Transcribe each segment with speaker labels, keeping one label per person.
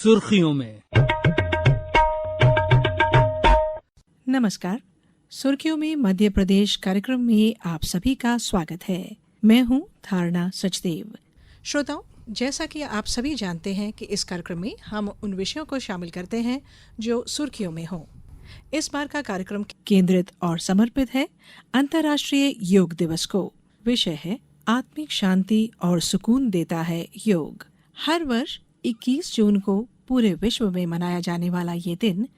Speaker 1: सुर्खियों में।
Speaker 2: नमस्कार। सुर्खियों में मध्य प्रदेश कार्यक्रम में आप सभी का स्वागत है। मैं हूं धारणा सचदेव। श्रोताओं, जैसा कि आप सभी जानते हैं कि इस कार्यक्रम में हम उन विषयों को शामिल करते हैं जो सुर्खियों में हों। इस बार का कार्यक्रम केंद्रित और समर्पित है अंतर्राष्ट्रीय योग दिवस को। विषय है आत्मिक शांति और सुकून देता है योग। हर वर्ष 21 जून को पूरे विश्व में मनाया जाने वाला ये दिन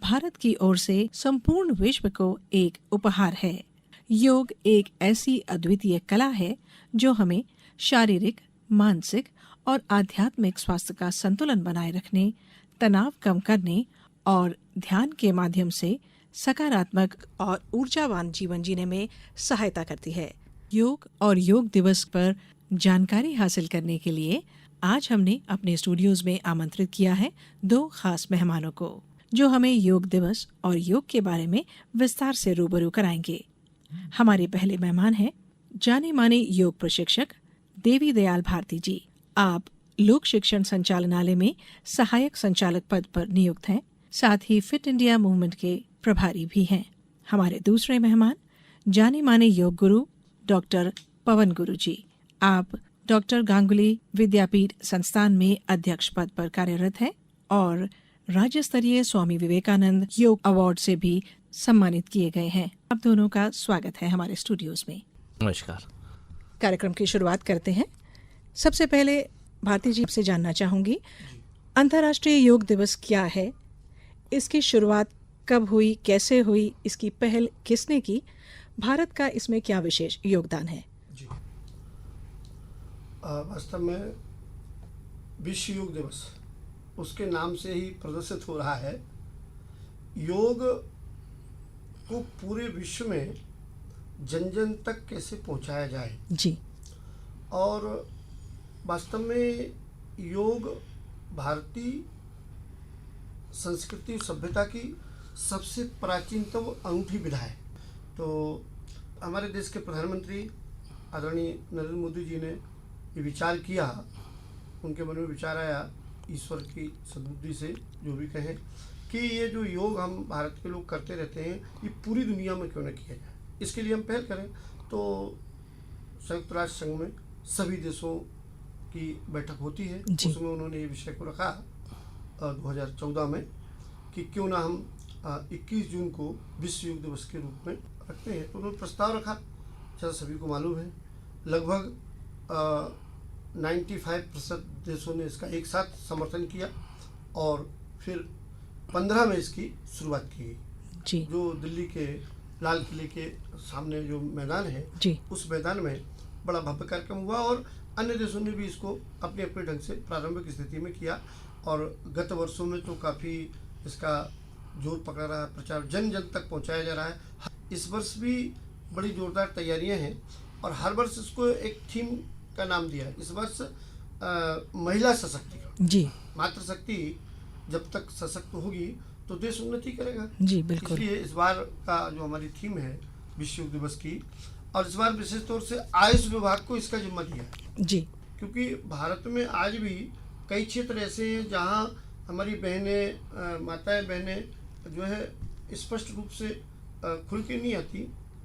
Speaker 2: भारत की ओर से संपूर्ण विश्व को एक उपहार है। योग एक ऐसी अद्वितीय कला है जो हमें शारीरिक, मानसिक और आध्यात्मिक स्वास्थ्य का संतुलन बनाए रखने, तनाव कम करने और ध्यान के माध्यम से सकारात्मक और ऊर्जावान जीवन जीने में सहायता करती है। योग और योग दिवस पर जानकारी हासिल करने के लिए आज हमने अपने स्टूडियोज में आमंत्रित किया है 2 खास मेहमानों को, जो हमें योग दिवस और योग के बारे में विस्तार से रूबरू कराएंगे। हमारे पहले मेहमान हैं जाने माने योग प्रशिक्षक देवी दयाल भारती जी। आप लोक शिक्षण संचालनालय में सहायक संचालक पद पर नियुक्त हैं, साथ ही फिट इंडिया मूवमेंट के प्रभारी भी हैं। हमारे दूसरे मेहमान जाने माने योग गुरु डॉक्टर पवन गुरु जी। आप डॉक्टर गांगुली विद्यापीठ संस्थान में अध्यक्ष पद पर कार्यरत हैं और राज्य स्तरीय स्वामी विवेकानंद योग अवार्ड से भी सम्मानित किए गए हैं। आप दोनों का स्वागत है हमारे स्टूडियोज में।
Speaker 3: नमस्कार।
Speaker 2: कार्यक्रम की शुरुआत करते हैं। सबसे पहले भारती जी से जानना चाहूंगी, अंतर्राष्ट्रीय योग दिवस क्या है, इसकी शुरुआत कब हुई, कैसे हुई, इसकी पहल किसने की, भारत का इसमें क्या विशेष योगदान है?
Speaker 4: वास्तव में विश्व योग दिवस उसके नाम से ही प्रदर्शित हो रहा है। योग को पूरे विश्व में जन जन तक कैसे पहुंचाया जाए
Speaker 2: जी।
Speaker 4: और वास्तव में योग भारतीय संस्कृति सभ्यता की सबसे प्राचीनतम अनूठी विधा है। तो हमारे देश के प्रधानमंत्री आदरणीय नरेंद्र मोदी जी ने ये विचार किया, उनके मन में विचार आया ईश्वर की सद्बुद्धि से, जो भी कहें, कि ये जो योग हम भारत के लोग करते रहते हैं ये पूरी दुनिया में क्यों न किया जाए, इसके लिए हम पहल करें। तो संयुक्त राष्ट्र संघ में सभी देशों की बैठक होती है, उसमें उन्होंने ये विषय को रखा 2014 में कि क्यों ना हम 21 जून को विश्व योग दिवस के रूप में रखते हैं। तो उन्होंने प्रस्ताव रखा, जैसा सभी को मालूम है लगभग 95% देशों ने इसका एक साथ समर्थन किया और फिर 15 में इसकी शुरुआत की गई। जो दिल्ली के लाल किले के सामने जो मैदान है उस मैदान में बड़ा भव्य कार्यक्रम हुआ और अन्य देशों ने भी इसको अपने अपने ढंग से प्रारंभिक स्थिति में किया और गत वर्षों में तो काफ़ी इसका जोर पकड़ रहा है, प्रचार जन जन तक पहुंचाया जा रहा है। इस वर्ष भी बड़ी जोरदार तैयारियां हैं और हर वर्ष इसको एक थीम का नाम दिया है। इस वर्ष महिला सशक्तिकरण जी। मातृशक्ति जब तक सशक्त होगी तो देश उन्नति करेगा जी, बिल्कुल। इसलिए इस बार का जो हमारी थीम है विश्व योग दिवस की, और इस बार विशेष तौर से आयुष विभाग को इसका जिम्मा दिया है जी, क्योंकि भारत में आज भी कई क्षेत्र ऐसे हैं जहाँ हमारी बहनें, माताएं बहनें जो है स्पष्ट रूप से खुल के नहीं आती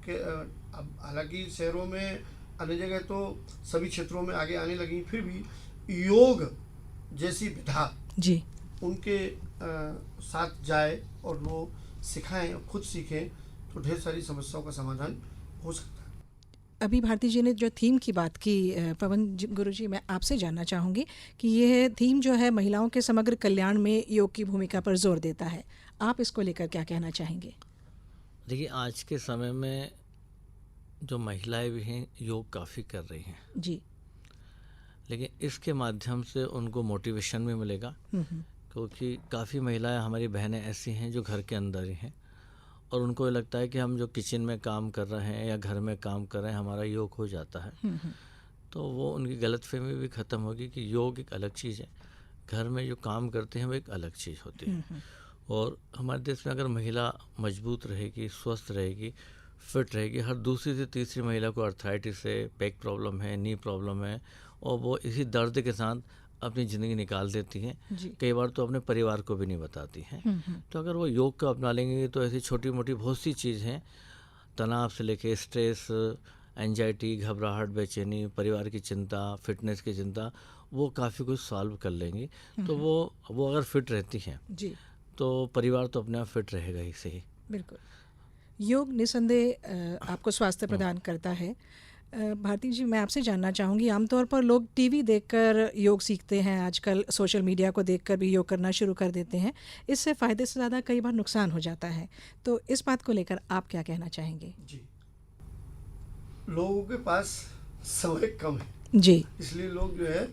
Speaker 4: कि अब हालांकि शहरों में अन्य जगह तो सभी क्षेत्रों में आगे आने लगी, फिर भी योग जैसी विधा जी उनके साथ जाए और वो सिखाएं और खुद सीखें तो ढेर सारी समस्याओं का समाधान हो सकता है।
Speaker 2: अभी भारती जी ने जो थीम की बात की, पवन गुरु जी, मैं आपसे जानना चाहूँगी कि यह थीम जो है महिलाओं के समग्र कल्याण में योग की भूमिका पर जोर देता है। आप इसको लेकर क्या कहना चाहेंगे?
Speaker 3: देखिए, आज के समय में जो महिलाएं भी हैं योग काफ़ी कर रही हैं जी, लेकिन इसके माध्यम से उनको मोटिवेशन भी मिलेगा, क्योंकि काफ़ी महिलाएं हमारी बहनें ऐसी हैं जो घर के अंदर ही हैं और उनको लगता है कि हम जो किचन में काम कर रहे हैं या घर में काम कर रहे हैं हमारा योग हो जाता है। तो वो उनकी गलतफहमी भी ख़त्म होगी कि योग एक अलग चीज़ है, घर में जो काम करते हैं वो एक अलग चीज़ होती है। और हमारे देश में अगर महिला मजबूत रहेगी, स्वस्थ रहेगी, फिट रहेगी, हर दूसरी से तीसरी महिला को आर्थराइटिस है, बैक प्रॉब्लम है, नी प्रॉब्लम है, और वो इसी दर्द के साथ अपनी ज़िंदगी निकाल देती हैं, कई बार तो अपने परिवार को भी नहीं बताती हैं। तो अगर वो योग को अपना लेंगे तो ऐसी छोटी मोटी बहुत सी चीज़ हैं, तनाव से लेके स्ट्रेस, एंजाइटी, घबराहट, बेचैनी, परिवार की चिंता, फिटनेस की चिंता, वो काफ़ी कुछ सॉल्व कर लेंगी। तो वो अगर फिट रहती हैं तो परिवार तो अपने आप फिट रहेगा ही सही।
Speaker 2: बिल्कुल, योग निसंदेह आपको स्वास्थ्य प्रदान करता है। भारती जी, मैं आपसे जानना चाहूँगी, आमतौर पर लोग टीवी देखकर योग सीखते हैं, आजकल सोशल मीडिया को देखकर भी योग करना शुरू कर देते हैं। इससे फ़ायदे से ज़्यादा कई बार नुकसान हो जाता है, तो इस बात को लेकर आप क्या कहना चाहेंगे?
Speaker 4: जी, लोगों के पास समय कम है
Speaker 2: जी,
Speaker 4: इसलिए लोग जो है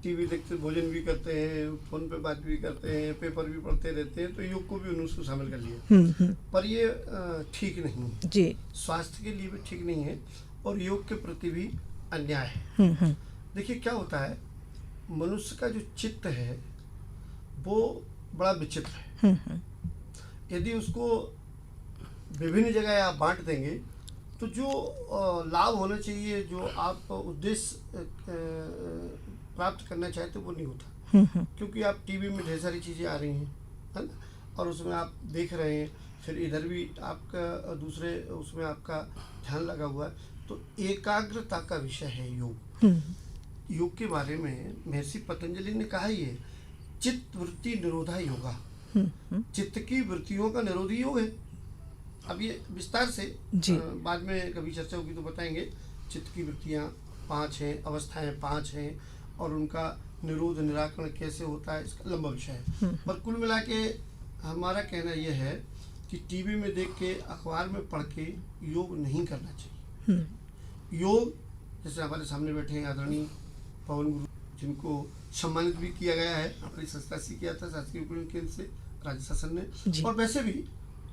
Speaker 4: टीवी देखते, भोजन भी करते हैं, फोन पे बात भी करते हैं, पेपर भी पढ़ते रहते हैं, तो योग को भी उन्होंने शामिल कर लिया। पर ये ठीक नहीं है
Speaker 2: जी,
Speaker 4: स्वास्थ्य के लिए भी ठीक नहीं है और योग के प्रति भी अन्याय है। देखिए क्या होता है, मनुष्य का जो चित्त है वो बड़ा विचित्र है। यदि उसको विभिन्न जगह आप बांट देंगे तो जो लाभ होना चाहिए, जो आप उद्देश्य प्राप्त करना चाहते वो नहीं होता, क्योंकि आप टीवी में ढेर सारी चीज़ें आ रही हैं, है ना, और उसमें आप देख रहे हैं, फिर इधर भी आपका दूसरे उसमें आपका ध्यान लगा हुआ है। तो एकाग्रता का विषय है योग। योग के बारे में महर्षि पतंजलि ने कहा ही है, चित्त वृत्ति निरोधा योगा। चित्त की वृत्तियों का निरोध ही योग है। अब ये विस्तार से बाद में कभी चर्चा होगी तो बताएंगे। चित्त की वृत्तियाँ 5 हैं, अवस्थाएं 5 हैं और उनका निरोध निराकरण कैसे होता है, इसका लंबा विषय है। पर कुल मिला के हमारा कहना यह है कि टीवी में देख के, अखबार में पढ़ के योग नहीं करना चाहिए। योग जैसे हमारे सामने बैठे हैं आदरणीय पवन गुरु, जिनको सम्मानित भी किया गया है, हमारी संस्था से किया था शासकीय उपकरण केंद्र से राज्य शासन ने, और वैसे भी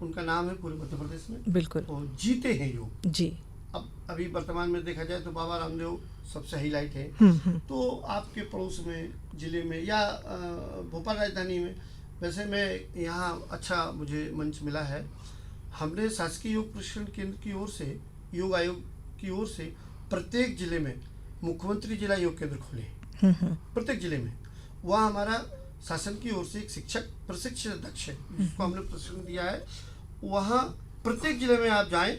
Speaker 4: उनका नाम है पूरे मध्य प्रदेश में।
Speaker 2: बिल्कुल,
Speaker 4: और जीते हैं योग
Speaker 2: जी।
Speaker 4: अब अभी वर्तमान में देखा जाए तो बाबा रामदेव सबसे हाईलाइट है। तो आपके पड़ोस में, जिले में या भोपाल राजधानी में, वैसे मैं यहाँ अच्छा मुझे मंच मिला है। हमने शासकीय योग प्रशिक्षण केंद्र की ओर से, योग आयोग की ओर से प्रत्येक जिले में मुख्यमंत्री जिला योग केंद्र खोले। प्रत्येक जिले में वहाँ हमारा शासन की ओर से एक शिक्षक प्रशिक्षण अध्यक्ष है, जिसको हमने प्रशिक्षण दिया है। वहाँ प्रत्येक जिले में आप जाएं,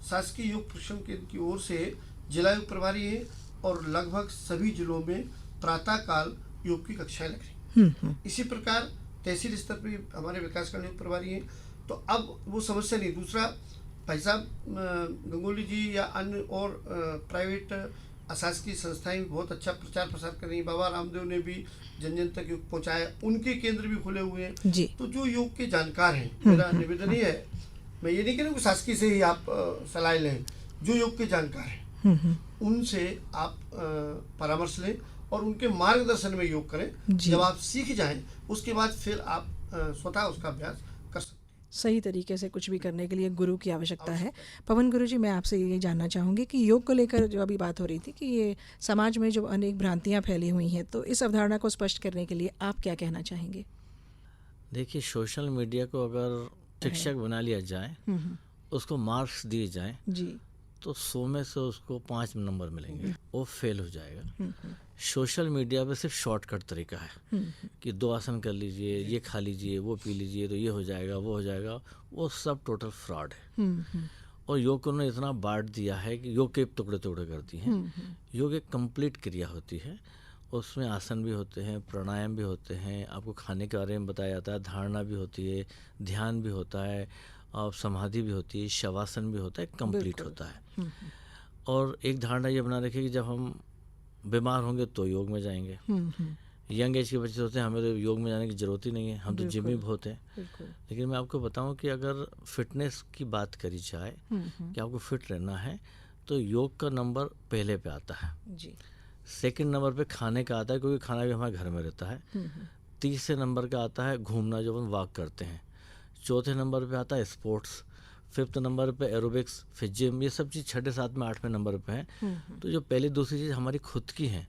Speaker 4: शासकीय योग प्रशिक्षण केंद्र की ओर से जिला योग प्रभारी है और लगभग सभी जिलों में प्रातः काल योग की कक्षाएं लग रही। इसी प्रकार तहसील स्तर पर हमारे विकासखंड योग प्रभारी हैं। तो अब वो समस्या नहीं। दूसरा, भाई साहब गंगोली जी या अन्य और प्राइवेट अशासकीय संस्थाएं भी बहुत अच्छा प्रचार प्रसार कर रही हैं। बाबा रामदेव ने भी जन जन तक योग पहुँचाया, उनके केंद्र भी खुले हुए हैं जी। तो जो योग के जानकार हैं, मेरा निवेदन ही है, मैं ये नहीं कह रहा हूँ शासकीय से ही आप सलाह लें, जो योग के जानकार हैं उनसे आप परामर्श लें और उनके मार्गदर्शन में योग करें। जब आप सीख जाएं उसके बाद फिर आप स्वतः उसका अभ्यास कर सकते हैं।
Speaker 2: सही तरीके से कुछ भी करने के लिए गुरु की आवश्यकता है। पवन गुरु जी, मैं आपसे ये जानना चाहूँगी कि योग को लेकर जो अभी बात हो रही थी कि ये समाज में जो अनेक भ्रांतियाँ फैली हुई हैं, तो इस अवधारणा को स्पष्ट करने के लिए आप क्या कहना चाहेंगे?
Speaker 3: देखिए, सोशल मीडिया को अगर शिक्षक बना लिया जाए, उसको मार्क्स दिए जाए जी, तो 100 में से उसको 5 नंबर मिलेंगे, वो फेल हो जाएगा। सोशल मीडिया पे सिर्फ शॉर्टकट तरीका है कि 2 आसन कर लीजिए, ये खा लीजिए, वो पी लीजिए, तो ये हो जाएगा, वो हो जाएगा। वो सब टोटल फ्रॉड है। और योग को उन्होंने इतना बांट दिया है कि योग के टुकड़े टुकड़े करती हैं। योग एक कंप्लीट क्रिया होती है, उसमें आसन भी होते हैं, प्राणायाम भी होते हैं, आपको खाने के बारे में बताया जाता है, धारणा भी होती है, ध्यान भी होता है, और समाधि भी होती है, शवासन भी होता है, कंप्लीट होता है। और एक धारणा ये बना रखिए कि जब हम बीमार होंगे तो योग में जाएंगे। यंग एज के बच्चे होते हैं, हमें तो योग में जाने की ज़रूरत ही नहीं है, हम तो जिम ही बहुत हैं। लेकिन मैं आपको बताऊं कि अगर फिटनेस की बात करी जाए कि आपको फिट रहना है तो योग का नंबर पहले पे आता है जी। सेकंड नंबर पे खाने का आता है, क्योंकि खाना भी हमारे घर में रहता है। तीसरे नंबर का आता है घूमना, जो हम वॉक करते हैं। चौथे नंबर पे आता है स्पोर्ट्स। 5th नंबर पे एरोबिक्स, फिर जिम। ये सब चीज़ 6, 7, 8वें नंबर पे हैं। तो जो पहली दूसरी चीज़ हमारी खुद की हैं,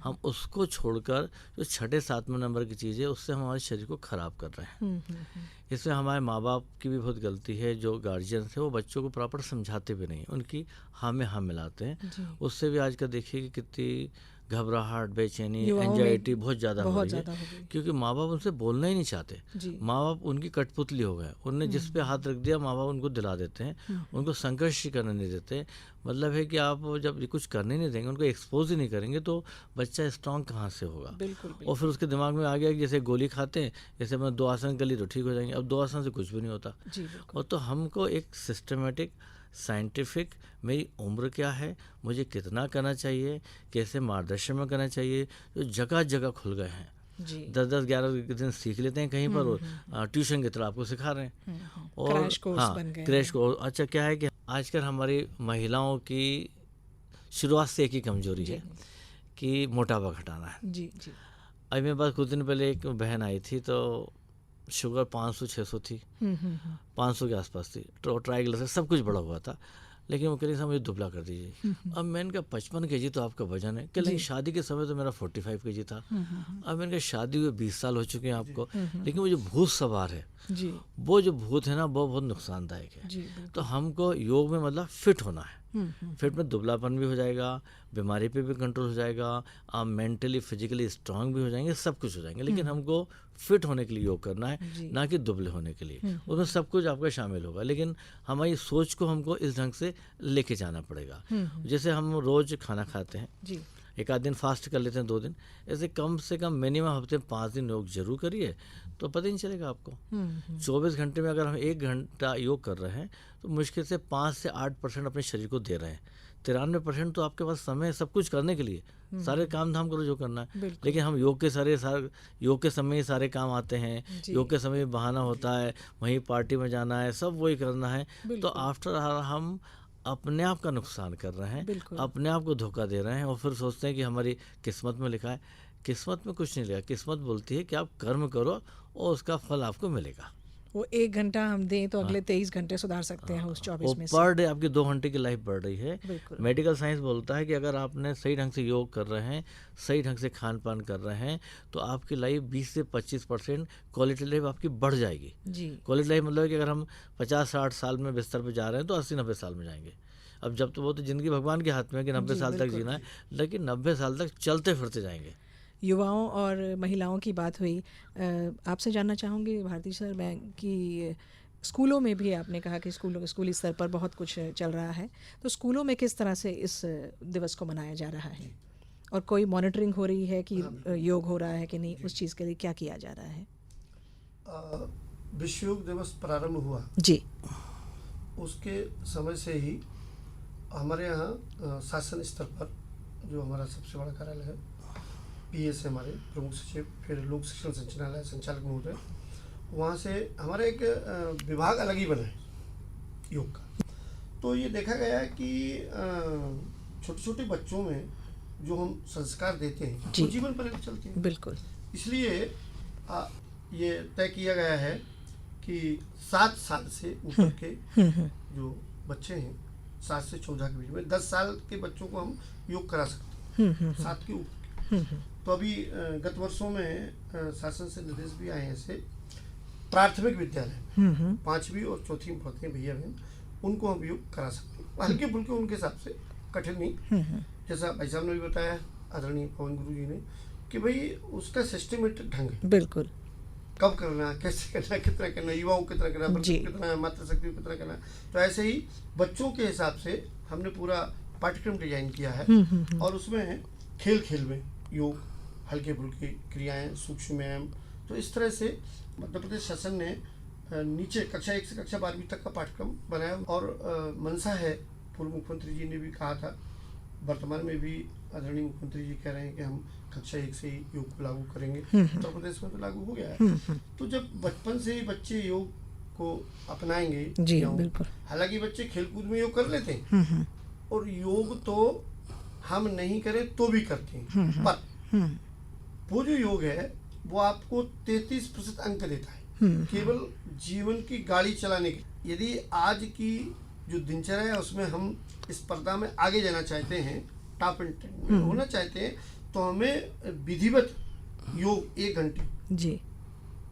Speaker 3: हम उसको छोड़कर जो 6, 7वें नंबर की चीज़ है, उससे हमारे शरीर को ख़राब कर रहे हैं। इसमें हमारे माँ बाप की भी बहुत गलती है। जो गार्जियंस है वो बच्चों को प्रॉपर समझाते भी नहीं, उनकी हाँ में हाँ मिलाते हैं। उससे भी आज का देखिए कि कितनी घबराहट, बेचैनी, एंजाइटी बहुत ज़्यादा हो रही है, क्योंकि माँ बाप उनसे बोलना ही नहीं चाहते। माँ बाप उनकी कठपुतली हो गए, उनने जिस पे हाथ रख दिया माँ बाप उनको दिला देते हैं, उनको संघर्ष करने नहीं देते। मतलब है कि आप जब कुछ करने नहीं देंगे, उनको एक्सपोज ही नहीं करेंगे, तो बच्चा स्ट्रांग कहाँ से होगा। और फिर उसके दिमाग में आ गया कि जैसे गोली खाते हैं, जैसे मैं 2 आसन कर ली तो ठीक हो जाएंगे, अब 2 आसन से कुछ भी नहीं होता। और तो हमको एक सिस्टमेटिक, साइंटिफिक, मेरी उम्र क्या है, मुझे कितना करना चाहिए, कैसे मार्गदर्शन में करना चाहिए, जो जगह जगह खुल गए हैं। 10-10, 11 दिन सीख लेते हैं कहीं पर, और ट्यूशन की तरह आपको सिखा रहे हैं, और क्रैश कोर्स। अच्छा क्या है कि आजकल हमारी महिलाओं की शुरुआत से एक ही कमजोरी है कि मोटापा घटाना है। अभी मेरे पास कुछ दिन पहले एक बहन आई थी, तो शुगर 500-600 थी, 500 के आसपास थी, तो ट्राइग्लिसराइड सब कुछ बढ़ा हुआ था, लेकिन वो कह रही मुझे दुबला कर दीजिए। अब मैंने कहा 55 kg तो आपका वजन है, कि शादी के समय तो मेरा 45 kg था। अब मैंने कहा शादी हुए 20 साल हो चुके हैं आपको, लेकिन वो जो भूत सवार है, वो जो भूत है ना, वो बहुत नुकसानदायक है। तो हमको योग में मतलब फिट होना है। फिट में दुबलापन भी हो जाएगा, बीमारी पे भी कंट्रोल हो जाएगा, आप मेंटली फिजिकली स्ट्रांग भी हो जाएंगे, सब कुछ हो जाएंगे। लेकिन हमको फिट होने के लिए योग करना है, ना कि दुबले होने के लिए। उसमें सब कुछ आपका शामिल होगा, लेकिन हमारी सोच को हमको इस ढंग से लेके जाना पड़ेगा। जैसे हम रोज खाना खाते हैं, एक आध दिन फास्ट कर लेते हैं, 2 दिन, ऐसे कम से कम मिनिमम हफ्ते में 5 दिन योग जरूर करिए, तो पता ही नहीं चलेगा आपको। 24 घंटे में अगर हम 1 घंटा योग कर रहे हैं, तो मुश्किल से 5 से 8% अपने शरीर को दे रहे हैं। 93% तो आपके पास समय है सब कुछ करने के लिए, सारे काम धाम करो जो करना है। लेकिन हम योग के समय ही सारे काम आते हैं, योग के समय बहाना होता है, वहीं पार्टी में जाना है, सब वही करना है। तो आफ्टर हम अपने आप का नुकसान कर रहे हैं, अपने आप को धोखा दे रहे हैं, और फिर सोचते हैं कि हमारी किस्मत में लिखा है। किस्मत में कुछ नहीं लिखा, किस्मत बोलती है कि आप कर्म करो और उसका फल आपको मिलेगा।
Speaker 2: वो 1 घंटा हम दें तो अगले 23 घंटे सुधार सकते हैं उस 24 में से।
Speaker 3: पर डे आपकी 2 घंटे की लाइफ बढ़ रही है। मेडिकल साइंस बोलता है कि अगर आपने सही ढंग से योग कर रहे हैं, सही ढंग से खान पान कर रहे हैं, तो आपकी लाइफ 20 से 25% क्वालिटी लाइफ आपकी बढ़ जाएगी। क्वालिटी लाइफ मतलब कि अगर हम 50-60 साल में बिस्तर पर जा रहे हैं, तो 80-90 साल में जाएंगे। अब जब तो वो तो जिंदगी भगवान के हाथ में है कि 90 साल तक जीना है, लेकिन 90 साल तक चलते फिरते जाएंगे।
Speaker 2: युवाओं और महिलाओं की बात हुई, आपसे जानना चाहूँगी भारती सर, मैं कि स्कूलों में भी आपने कहा कि स्कूली स्तर पर बहुत कुछ चल रहा है, तो स्कूलों में किस तरह से इस दिवस को मनाया जा रहा है, और कोई मॉनिटरिंग हो रही है कि योग हो रहा है कि नहीं, उस चीज़ के लिए क्या किया जा रहा है?
Speaker 4: विश्व योग दिवस प्रारंभ हुआ उसके समय से ही हमारे यहाँ शासन स्तर पर, जो हमारा सबसे बड़ा कार्यालय है, PS हमारे प्रमुख सचिव, फिर लोक शिक्षण संचालनालय संचालक महोदय, वहाँ से हमारा एक विभाग अलग ही बना है योग का। तो ये देखा गया है कि छोटे छोटे बच्चों में जो हम संस्कार देते हैं वो जीवन पर चलते हैं।
Speaker 2: बिल्कुल।
Speaker 4: इसलिए ये तय किया गया है कि 7 साल से ऊपर के जो बच्चे हैं, 7 से 14 के बीच में, 10 साल के बच्चों को हम योग करा सकते हैं, 7 के ऊपर। तो अभी गत वर्षों में शासन से निर्देश भी आए हैं, ऐसे प्राथमिक विद्यालय 5वीं और 4वीं में पढ़ते हैं भैया बहन, उनको हम योग करा सकते हैं, हल्के फुल्के उनके हिसाब से, कठिन नहीं। जैसा भाई साहब ने भी बताया, आदरणीय पवन गुरु जी ने, कि भाई उसका सिस्टमेटिक ढंग है।
Speaker 2: बिल्कुल।
Speaker 4: कब करना, कैसे करना, कितना करना, युवाओं कितना करना, कितना, मातृशक्ति कितना करना। तो ऐसे ही बच्चों के हिसाब से हमने पूरा पाठ्यक्रम डिजाइन किया है, और उसमें खेल खेल में योग, हल्के फुल्के क्रियाएं, सूक्ष्म व्यायाम। तो इस तरह से मध्य प्रदेश शासन ने नीचे कक्षा 1 से कक्षा 12वीं तक का पाठ्यक्रम बनाया, और मंशा है, पूर्व मुख्यमंत्री जी ने भी कहा था, वर्तमान में भी आदरणीय मुख्यमंत्री जी कह रहे हैं कि हम कक्षा 1 से ही योग को लागू करेंगे। उत्तर प्रदेश में तो लागू हो गया है। तो जब बचपन से ही बच्चे योग को अपनाएंगे,
Speaker 2: बिल्कुल।
Speaker 4: हालांकि बच्चे खेलकूद में योग कर लेते हैं, और योग तो हम नहीं करें तो भी करते हैं, पर वो जो योग है वो आपको 33% अंक देता है केवल जीवन की गाड़ी चलाने की। यदि आज की जो दिनचर्या है उसमें हम स्पर्धा में आगे जाना चाहते हैं, टॉप एंड टेन में होना चाहते हैं, तो हमें विधिवत योग 1 घंटे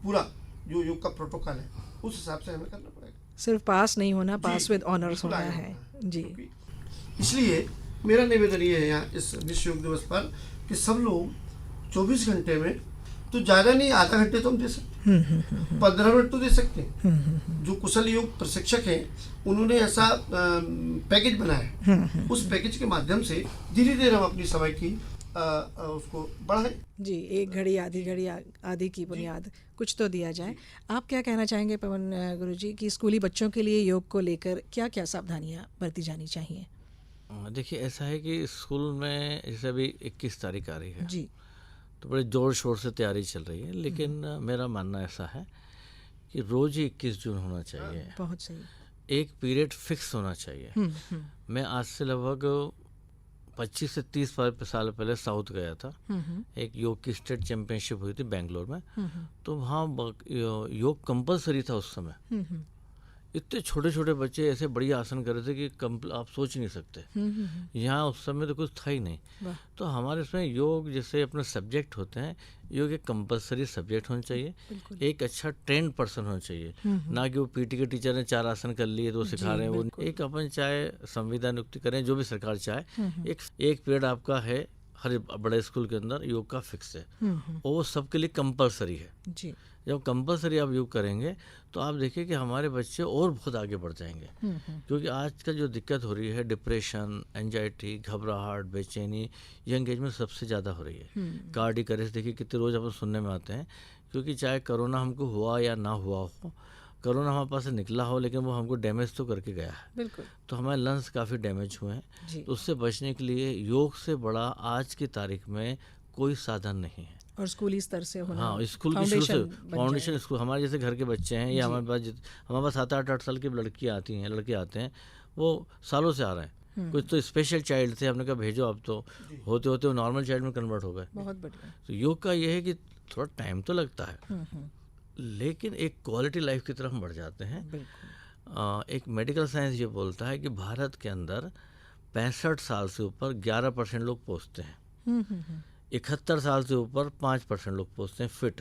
Speaker 4: पूरा जो योग का प्रोटोकॉल है उस हिसाब से हमें करना पड़ेगा।
Speaker 2: सिर्फ पास नहीं होना, पास विद ऑनर्स होना है जी।
Speaker 4: इसलिए मेरा निवेदन ये है यहाँ इस विश्व योग दिवस पर कि सब लोग 24 घंटे में तो ज़्यादा नहीं, आधा घंटे तो हम दे सकते हैं, 15 मिनट तो दे सकते हैं। जो कुशल योग प्रशिक्षक हैं उन्होंने ऐसा पैकेज बनाया है, उस पैकेज के माध्यम से धीरे धीरे हम अपनी समय की उसको बढ़ाएं।
Speaker 2: जी, एक घड़ी आधी घड़ी आधी की बुनियाद कुछ तो दिया जाए। आप क्या कहना चाहेंगे पवन गुरुजी कि स्कूली बच्चों के लिए योग को लेकर क्या क्या सावधानियां बरती जानी चाहिए?
Speaker 3: देखिए, ऐसा है कि स्कूल में जैसे अभी 21 तारीख आ रही है
Speaker 2: जी,
Speaker 3: तो बड़े ज़ोर शोर से तैयारी चल रही है, लेकिन मेरा मानना ऐसा है कि रोज़ ही 21 जून होना चाहिए।
Speaker 2: बहुत सही।
Speaker 3: एक पीरियड फिक्स होना चाहिए। मैं आज से लगभग 25 से 30 साल पहले साउथ गया था। एक योग की स्टेट चैंपियनशिप हुई थी बेंगलोर में। तो वहाँ योग कंपलसरी था उस समय। इतने छोटे छोटे बच्चे ऐसे बढ़िया आसन कर रहे थे कि आप सोच नहीं सकते। यहाँ उस समय तो कुछ था ही नहीं। तो हमारे इसमें योग जैसे अपने सब्जेक्ट होते हैं, योग एक कंपलसरी सब्जेक्ट होना चाहिए, एक अच्छा ट्रेंड पर्सन होना चाहिए, ना कि वो पीटी के टीचर ने 4 आसन कर लिए तो वो सिखा रहे हैं। वो एक अपन चाहे संविधान नियुक्ति करें, जो भी सरकार चाहे, एक पीरियड आपका है हर बड़े स्कूल के अंदर योग का फिक्स है और वो सबके लिए कंपलसरी है।
Speaker 2: जी,
Speaker 3: जब कंपलसरी आप योग करेंगे तो आप देखिए कि हमारे बच्चे और बहुत आगे बढ़ जाएंगे। क्योंकि आज का जो दिक्कत हो रही है, डिप्रेशन, एंजाइटी, घबराहट, बेचैनी यंग एज में सबसे ज़्यादा हो रही है। कार्डियक अरेस्ट देखिए कितने रोज़ अपन सुनने में आते हैं। क्योंकि चाहे कोरोना हमको हुआ या ना हुआ हो, कोरोना हमारे पास से निकला हो, लेकिन वो हमको डैमेज तो करके गया है।
Speaker 2: बिल्कुल।
Speaker 3: तो हमारे लंग्स काफ़ी डैमेज हुए हैं। तो उससे बचने के लिए योग से बड़ा आज की तारीख में कोई साधन नहीं है।
Speaker 2: और स्कूली स्तर से होना,
Speaker 3: हाँ, स्कूल की शुरू से फाउंडेशन स्कूल। हमारे जैसे घर के बच्चे हैं या हमारे पास 7-8 साल की लड़कियाँ आती हैं, लड़के आते हैं, वो सालों से आ रहे हैं। कुछ तो स्पेशल चाइल्ड थे, हमने कहा भेजो, अब तो होते होते वो नॉर्मल चाइल्ड में कन्वर्ट हो गए।
Speaker 2: बहुत बढ़िया।
Speaker 3: तो योग का ये है कि थोड़ा टाइम तो लगता है, लेकिन एक क्वालिटी लाइफ की तरफ हम बढ़ जाते हैं। एक मेडिकल साइंस ये बोलता है कि भारत के अंदर 65 साल से ऊपर 11% लोग पहुँचते हैं, 71 साल से ऊपर 5% लोग पहुँचते हैं फिट।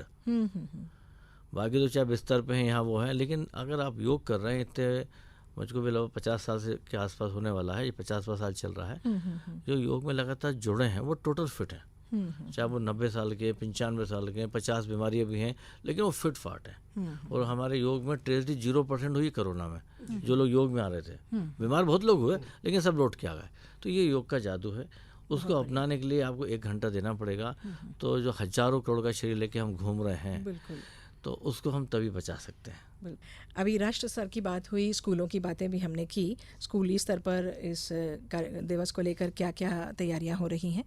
Speaker 3: बाकी तो चाहे बिस्तर पे हैं यहाँ वो हैं, लेकिन अगर आप योग कर रहे हैं, इतने मुझको भी लगभग 50 साल से के आसपास होने वाला है, ये 50वां साल चल रहा है, जो योग में लगातार जुड़े हैं वो टोटल फिट हैं। चाहे वो 90 साल के, 95 साल के, 50 बीमारियाँ भी हैं, लेकिन वो फिट फाट है। और हमारे योग में ट्रेजेडी 0% हुई कोरोना में। जो लोग योग में आ रहे थे, बीमार बहुत लोग हुए, लेकिन सब लौट के आ गए। तो ये योग का जादू है। उसको अपनाने के लिए आपको 1 घंटा देना पड़ेगा। तो जो हजारों करोड़ का शरीर लेके हम घूम रहे हैं, तो उसको हम तभी बचा सकते हैं।
Speaker 2: अभी राष्ट्र स्तर की बात हुई, स्कूलों की बातें भी हमने की। स्कूली स्तर पर इस दिवस को लेकर क्या क्या तैयारियां हो रही हैं?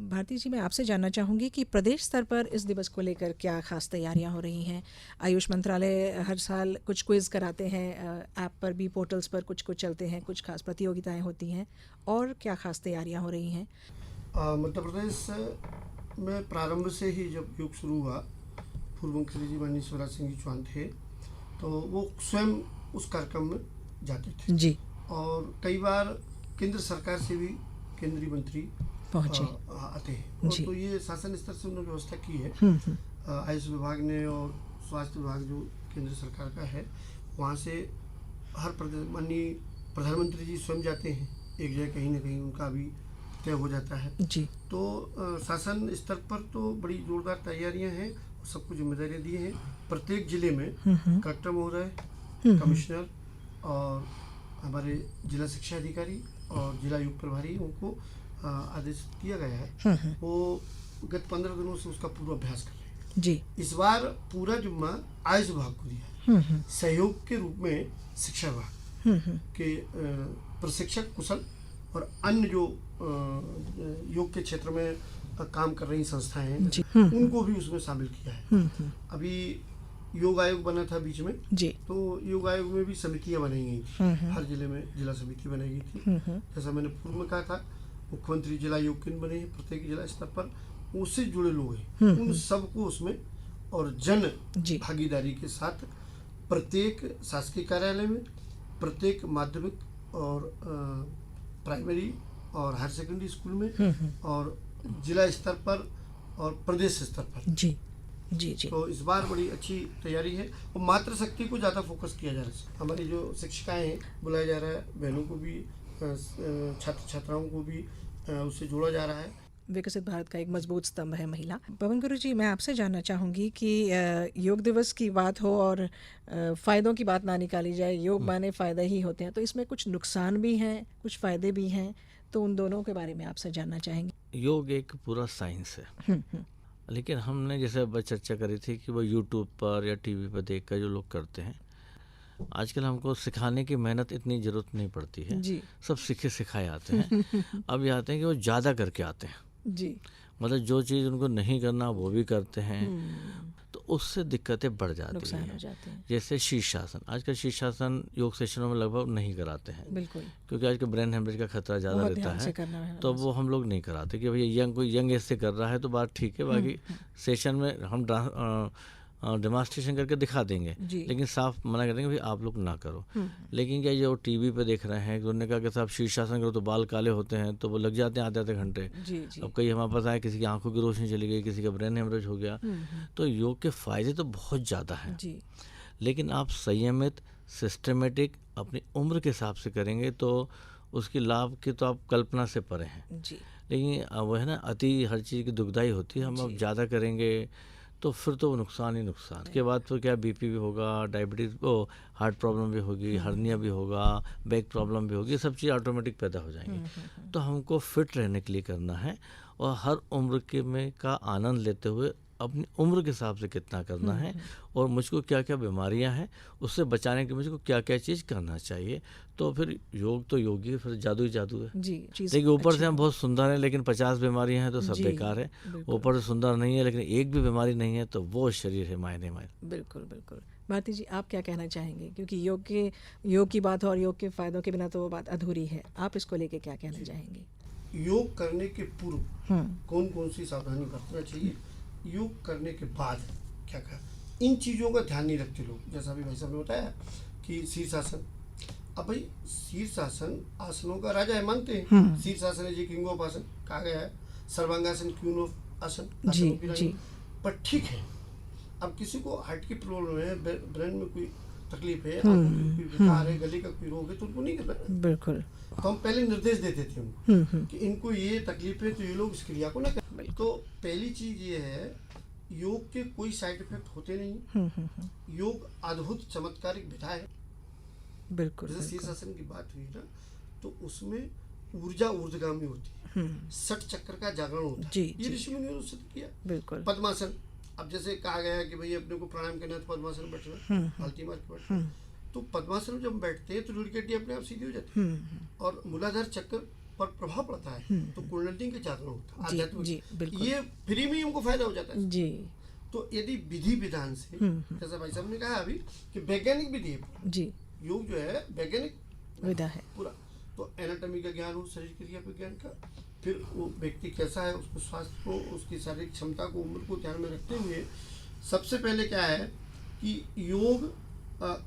Speaker 2: भारती जी, मैं आपसे जानना चाहूँगी कि प्रदेश स्तर पर इस दिवस को लेकर क्या खास तैयारियां हो रही हैं? आयुष मंत्रालय हर साल कुछ क्विज़ कराते हैं, ऐप पर भी, पोर्टल्स पर कुछ चलते हैं, कुछ खास प्रतियोगिताएँ होती हैं, और क्या खास तैयारियाँ हो रही हैं?
Speaker 4: मध्य प्रदेश में प्रारंभ से ही जब योग शुरू हुआ, पूर्व मुख्यमंत्री जी माननीय शिवराज सिंह जी चौहान थे, तो वो स्वयं उस कार्यक्रम में जाते थे
Speaker 2: जी।
Speaker 4: और कई बार केंद्र सरकार से भी केंद्रीय मंत्री
Speaker 2: पहुंचे
Speaker 4: आते हैं। और तो ये शासन स्तर से उन्होंने व्यवस्था की है। आयुष विभाग ने और स्वास्थ्य विभाग जो केंद्र सरकार का है, वहाँ से हर प्रदेश माननीय प्रधानमंत्री जी स्वयं जाते हैं एक जगह, कहीं ना कहीं उनका भी तय हो जाता है
Speaker 2: जी।
Speaker 4: तो शासन स्तर पर तो बड़ी जोरदार तैयारियां हैं, सबको जिम्मेदारियां दी हैं। प्रत्येक जिले में कलेक्टर महोदय, कमिश्नर और हमारे जिला शिक्षा अधिकारी और जिला योग प्रभारी, उनको आदेश दिया गया है। वो गत 15 दिनों से उसका पूर्वाभ्यास कर रहे हैं
Speaker 2: जी।
Speaker 4: इस बार पूरा जिम्मा आयुष विभाग को दिया है, सहयोग के रूप में शिक्षा विभाग के प्रशिक्षक, कुशल और अन्य जो योग के क्षेत्र में काम कर रही संस्थाएं हैं, उनको भी उसमें शामिल किया है। अभी योग आयोग बना था बीच में
Speaker 2: जी,
Speaker 4: तो योग आयोग में भी समितियां बनाई गई थी। हर जिले में जिला समिति बनाई गई थी। जैसा मैंने पूर्व में कहा था, मुख्यमंत्री जिला योग केंद्र बने हैं प्रत्येक जिला स्तर पर, उससे जुड़े लोग हैं, उन सबको उसमें और जन भागीदारी के साथ प्रत्येक शासकीय कार्यालय में, प्रत्येक माध्यमिक और प्राइमरी और हायर सेकेंडरी स्कूल में और जिला स्तर पर और प्रदेश स्तर पर
Speaker 2: जी जी जी।
Speaker 4: तो इस बार बड़ी अच्छी तैयारी है और मातृशक्ति को ज़्यादा फोकस किया जा रहा है। हमारी जो शिक्षिकाएं हैं, बुलाया जा रहा है, बहनों को भी छात्र छात्राओं को भी उससे जोड़ा जा रहा है।
Speaker 2: विकसित भारत का एक मजबूत स्तंभ है महिला। पवन गुरु जी, मैं आपसे जानना चाहूँगी कि योग दिवस की बात हो और फ़ायदों की बात ना निकाली जाए, योग माने फ़ायदे ही होते हैं, तो इसमें कुछ नुकसान भी हैं, कुछ फ़ायदे भी हैं, तो उन दोनों के बारे में आपसे जानना चाहेंगे।
Speaker 3: योग एक पूरा साइंस है, लेकिन हमने जैसे चर्चा करी थी कि वो यूट्यूब पर या टीवी पर देख कर जो लोग करते हैं, आजकल हमको सिखाने की मेहनत इतनी ज़रूरत नहीं पड़ती है
Speaker 2: जी।
Speaker 3: सब सीखे सिखाए आते हैं। अब ये आते हैं कि वो ज़्यादा करके आते हैं
Speaker 2: जी।
Speaker 3: मतलब जो चीज़ उनको नहीं करना वो भी करते हैं, तो उससे दिक्कतें बढ़ जाती
Speaker 2: नुकसान हो
Speaker 3: हैं।
Speaker 2: जाते हैं।
Speaker 3: जैसे शीर्षासन, आजकल शीर्षासन योग सेशनों में लगभग नहीं कराते हैं,
Speaker 2: बिल्कुल,
Speaker 3: क्योंकि आजकल ब्रेन हेमरेज का खतरा ज़्यादा
Speaker 2: बहुत
Speaker 3: रहता
Speaker 2: ध्यान से
Speaker 3: है,
Speaker 2: करना है।
Speaker 3: तो वो हम लोग नहीं कराते कि भैया कोई यंग एज से कर रहा है तो बात ठीक है, बाकी सेशन में हम डेमॉन्स्ट्रेशन करके दिखा देंगे, लेकिन साफ मना कर देंगे भाई आप लोग ना करो। लेकिन क्या जो टीवी पे देख रहे हैं, उन्होंने कहा कि साहब शीर्षासन करो तो बाल काले होते हैं, तो वो लग जाते हैं आधे आधे घंटे। अब कई हमारे पास आए, किसी की आंखों की रोशनी चली गई, किसी का ब्रेन हेमरेज हो गया। तो योग के फायदे तो बहुत ज़्यादा हैं, लेकिन आप संयमित सिस्टमेटिक अपनी उम्र के हिसाब से करेंगे तो उसकी लाभ की तो आप कल्पना से परे हैं। लेकिन वो है ना, अति हर चीज़ की दुखदाई होती है। हम अब ज़्यादा करेंगे तो फिर तो वो नुकसान ही नुकसान। उसके बाद तो क्या बीपी भी होगा, डायबिटीज़, हार्ट प्रॉब्लम भी होगी, हर्निया भी होगा, बैक प्रॉब्लम भी होगी, ये सब चीज़ ऑटोमेटिक पैदा हो जाएंगी। तो हमको फिट रहने के लिए करना है और हर उम्र के में का आनंद लेते हुए अपनी उम्र के हिसाब से कितना करना है और मुझको क्या क्या बीमारियां हैं उससे बचाने के लिए मुझको क्या क्या चीज़ करना चाहिए। तो फिर योग तो योगी है, फिर जादू ही जादू है। देखिए ऊपर से हम बहुत सुंदर हैं लेकिन 50 बीमारियां हैं तो सब बेकार है। ऊपर से सुंदर नहीं है लेकिन एक भी बीमारी नहीं है तो वो शरीर है मायने में।
Speaker 2: बिल्कुल बिल्कुल। भारती जी, आप क्या कहना चाहेंगे, क्योंकि योग की बात हो और योग के फायदों के बिना तो वो बात अधूरी है, आप इसको लेके क्या कहना चाहेंगे?
Speaker 4: योग करने के पूर्व कौन कौन सी सावधानी बरतना चाहिए, योग करने के बाद क्या कहा, इन चीज़ों का ध्यान नहीं रखते लोग। जैसा अभी भाई साहब ने बताया कि शीर्षासन, अब भाई शीर्षासन आसनों का राजा है, मानते हैं। शीर्षासन है जी किंग ऑफ आसन कहा गया है, सर्वांगासन क्वीन ऑफ आसन जी। पर ठीक है, अब किसी को हार्ट की प्रॉब्लम है, ब्रेन में कोई तकलीफ है, कोई विकार है, गले का कोई रोग है, तो उनको नहीं करना।
Speaker 2: बिल्कुल।
Speaker 4: तो हम पहले निर्देश देते थे उनको कि इनको ये तकलीफ है तो ये लोग इस क्रिया को ना करें। तो पहली चीज ये है, योग के कोई साइड इफेक्ट होते नहीं। योग अद्भुत चमत्कारिक विधा है।
Speaker 2: बिल्कुल।
Speaker 4: जैसे शीर्षासन की बात हुई ना, तो उसमें ऊर्जा ऊर्ध्वगामी होती है, षट चक्र का जागरण होता है। ये ऋषि मुनियों ने सिद्ध किया। बिल्कुल। पद्मासन, अब जैसे कहा गया है कि भाई अपने को प्राणायाम करना है तो पद्मासन बैठना, हल्की मार के बैठना, तो पद्मासन में जब बैठते हैं तो रीढ़ की हड्डी अपने आप सीधी हो जाती है और मूलाधार चक्र पर प्रभाव पड़ता है, तो कुंडलिनी का जागरण होता है, आध्यात्मिक, ये फ्री में ही हमको फायदा हो जाता है जी। तो यदि विधि विधान से, जैसा भाई साहब ने कहा अभी कि वैज्ञानिक विधि है जी, योग जो है वैज्ञानिक विधा है पूरा, तो एनाटॉमी का ज्ञान हो, शरीर क्रिया विज्ञान का, फिर वो व्यक्ति कैसा है, उसको स्वास्थ्य को, उसकी शारीरिक क्षमता को, उम्र को ध्यान में रखते हुए सबसे पहले क्या है कि योग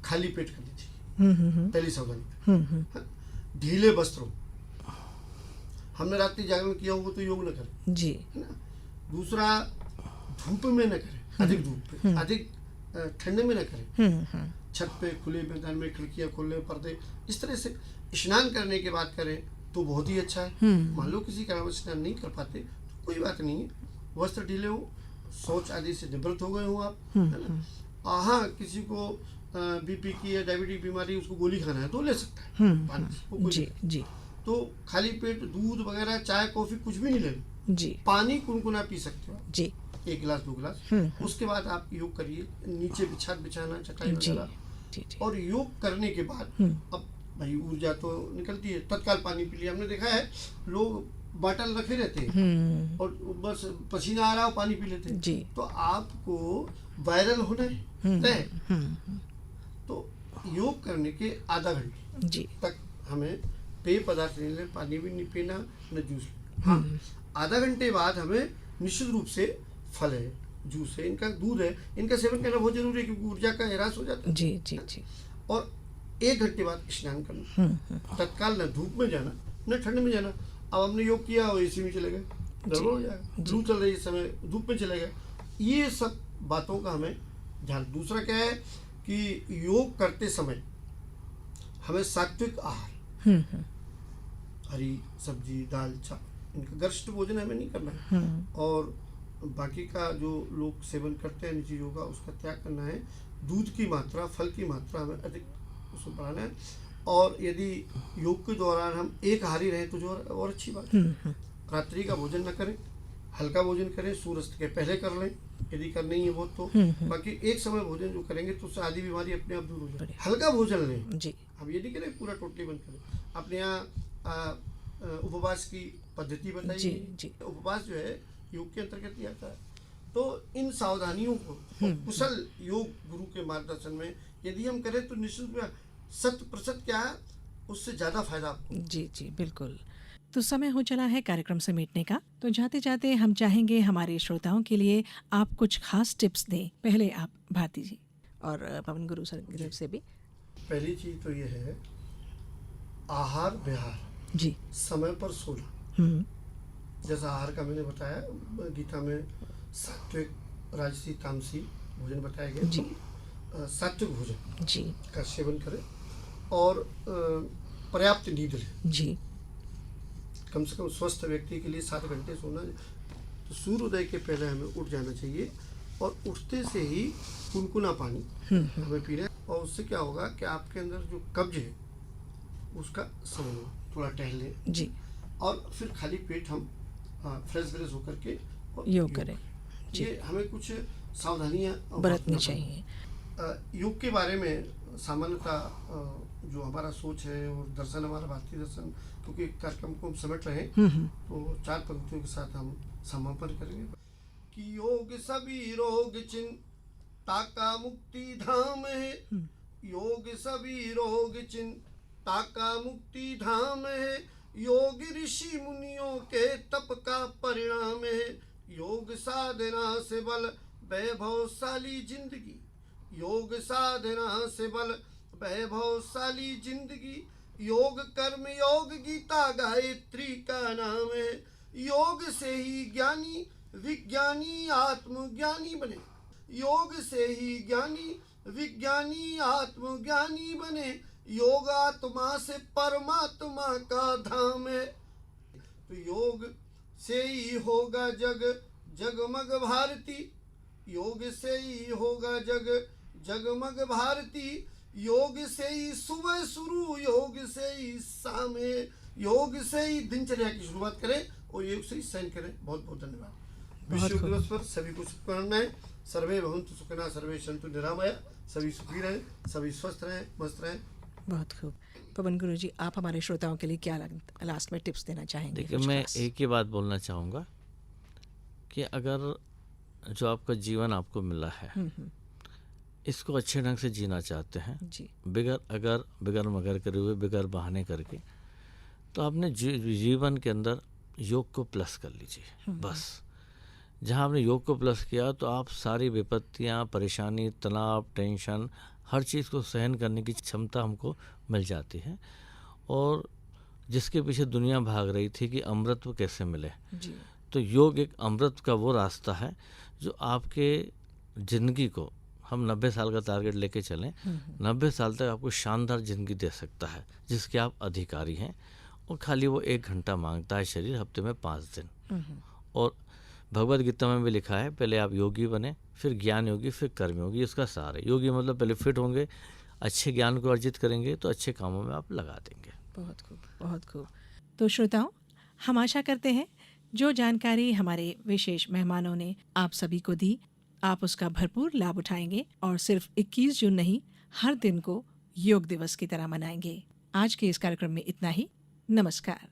Speaker 4: खाली पेट करनी चाहिए, पहली सावधानी। ढीले वस्त्रों, हमने रात्रि जागरण किया होगा तो योग न करें जी, है ना। दूसरा, धूप में न करें, अधिक धूप पे, अधिक ठंडे में न करें, छत पे, खुले मैदान में, खिड़कियां खोलने, पर्दे, इस तरह से। स्नान करने के बाद करें तो बहुत ही अच्छा है। मान लो किसी कारण स्नान नहीं कर पाते तो कोई बात नहीं है, वस्त्र ढीले हो, शौच आदि से निवृत्त हो गए हो आप, है ना। हाँ, किसी को बीपी की या डायबिटीज बीमारी, उसको गोली खाना है तो ले सकता है पानी जी जी। तो खाली पेट दूध वगैरह, चाय कॉफी कुछ भी नहीं लेना जी। पानी कुनकुना पी सकते हो जी, 1 गिलास 2 गिलास। उसके बाद आप योग करिए, नीचे बिछाना चटाई वगैरह। और योग करने के बाद अब भाई ऊर्जा तो निकलती है, तत्काल पानी पी लिया। हमने देखा है लोग बॉटल रखे रहते हैं और बस पसीना आ रहा हो पानी पी लेते हैं, तो आपको वायरल होना है। तो योग करने के आधा घंटे तक हमें पेय पदार्थ नहीं लेना, पानी भी नहीं पीना, न जूस। हाँ, आधा घंटे बाद हमें निश्चित रूप से फल है, जूस है, इनका दूध है, इनका सेवन करना बहुत जरूरी है क्योंकि ऊर्जा का ह्रास हो जाता है जी जी जी। और 1 घंटे बाद स्नान करना, तत्काल न धूप में जाना न ठंड में जाना। अब हमने योग किया और एसी में चले गए, गड़बड़ हो जाएगा, लू चल रही है इस समय, धूप में चले गए। ये सब बातों का हमें ध्यान। दूसरा क्या है कि योग करते समय हमें सात्विक आहार, हरी सब्जी, दाल, चावल, इनका गरिष्ठ भोजन हमें नहीं करना है। और बाकी का जो लोग सेवन करते हैं इन चीज़ों का, उसका त्याग करना है। दूध की मात्रा, फल की मात्रा हमें अधिक उसको बढ़ाना है। और यदि योग के दौरान हम एक आहारी रहें तो जो और अच्छी बात है। रात्रि का भोजन न करें, हल्का भोजन करें, सूर्यास्त के पहले कर लें यदि करना ही है वो तो। बाकी एक समय भोजन जो करेंगे तो उससे आधी बीमारी अपने आप दूर हो जाए। हल्का भोजन लें जी, हम ये नहीं करें पूरा टोटली बंद करें। अपने यहाँ उपवास की पद्धति बताइए जी। उपवास जो है योग के अंतर्गत ही आता है। तो इन सावधानियों को कुशल योग गुरु के मार्गदर्शन में यदि हम करें तो निश्चित में 100% क्या है उससे ज़्यादा फायदा आपको।
Speaker 2: जी जी बिल्कुल। तो समय हो चला है कार्यक्रम समेटने का। तो जाते जाते हम चाहेंगे हमारे श्रोताओं के लिए आप कुछ खास टिप्स दें। पहले आप भारती जी और पवन गुरु सर की तरफ से भी।
Speaker 4: पहली चीज तो ये है आहार विहार
Speaker 2: जी,
Speaker 4: समय पर सोना। जैसा आहार का मैंने बताया, गीता में सात्विक, राजसी, तामसी भोजन बताया गया जी। सात्विक भोजन जी का सेवन करें और पर्याप्त नींद लें जी। कम से कम स्वस्थ व्यक्ति के लिए 7 घंटे सोना। तो सूर्योदय के पहले हमें उठ जाना चाहिए और उठते से ही कुनकुना पानी हमें पीना है। और उससे क्या होगा कि आपके अंदर जो कब्ज है उसका समझ लो, थोड़ा टहलें जी। और फिर खाली पेट हम फ्रेश व्रेश होकर के
Speaker 2: योग करें।
Speaker 4: ये हमें कुछ सावधानियाँ
Speaker 2: बरतनी चाहिए।
Speaker 4: योग के बारे में सामान्यतः जो हमारा सोच है और दर्शन, हमारा भारतीय दर्शन, क्योंकि कार्यक्रम को हम समेट रहे हैं तो 4 पंक्तियों के साथ हम समापन करेंगे कि योग सभी रोग चिंता का मुक्ति धाम है। योग सभी रोग चिंता का मुक्ति धाम है। योग ऋषि मुनियों के तप का परिणाम है। योग साधना से बल वैभवशाली जिंदगी। योग साधना से बल वैभवशाली जिंदगी। योग कर्म योग गीता गायत्री का नाम है। योग से ही ज्ञानी विज्ञानी आत्मज्ञानी बने। योग से ही ज्ञानी विज्ञानी आत्मज्ञानी बने। योग आत्मा से परमात्मा का धाम है। तो योग से ही होगा जग जगमग भारती। योग से ही होगा जग जगमग भारती। योग से ही सुबह शुरू, योग से ही शाम है। योग से ही दिनचर्या की शुरुआत करें और योग से ही शयन करें। बहुत बहुत धन्यवाद। विश्व योग दिवस पर सभी को शुभकामनाएं। सर्वे भवन्तु सुखिनः, सर्वे सन्तु निरामया। सभी सुखी रहें, सभी स्वस्थ रहें, मस्त रहें।
Speaker 2: बहुत खूब। पवन गुरु जी, आप हमारे श्रोताओं के लिए क्या लास्ट में टिप्स देना चाहेंगे?
Speaker 3: देखिए, मैं एक ही बात बोलना चाहूँगा कि अगर जो आपका जीवन आपको मिला है इसको अच्छे ढंग से जीना चाहते हैं जी, बिगर मगर करे हुए, बिगर बहाने करके, तो आपने जीवन के अंदर योग को प्लस कर लीजिए। बस जहाँ आपने योग को प्लस किया तो आप सारी विपत्तियाँ, परेशानी, तनाव, टेंशन, हर चीज़ को सहन करने की क्षमता हमको मिल जाती है। और जिसके पीछे दुनिया भाग रही थी कि अमृतत्व कैसे मिले जी, तो योग एक अमृत का वो रास्ता है जो आपके ज़िंदगी को, हम 90 साल का टारगेट लेके चलें, 90 साल तक आपको शानदार ज़िंदगी दे सकता है जिसके आप अधिकारी हैं। और खाली वो 1 घंटा मांगता है शरीर, हफ्ते में 5 दिन। और भगवद गीता में भी लिखा है पहले आप योगी बने, फिर ज्ञान योगी, फिर कर्म योगी। इसका सार है योगी मतलब पहले फिट होंगे, अच्छे ज्ञान को अर्जित करेंगे तो अच्छे कामों में आप लगा देंगे।
Speaker 2: बहुत खूब, बहुत खूब। तो श्रोताओं, हम आशा करते हैं जो जानकारी हमारे विशेष मेहमानों ने आप सभी को दी, आप उसका भरपूर लाभ उठाएंगे और सिर्फ 21 जून नहीं, हर दिन को योग दिवस की तरह मनाएंगे। आज के इस कार्यक्रम में इतना ही। नमस्कार।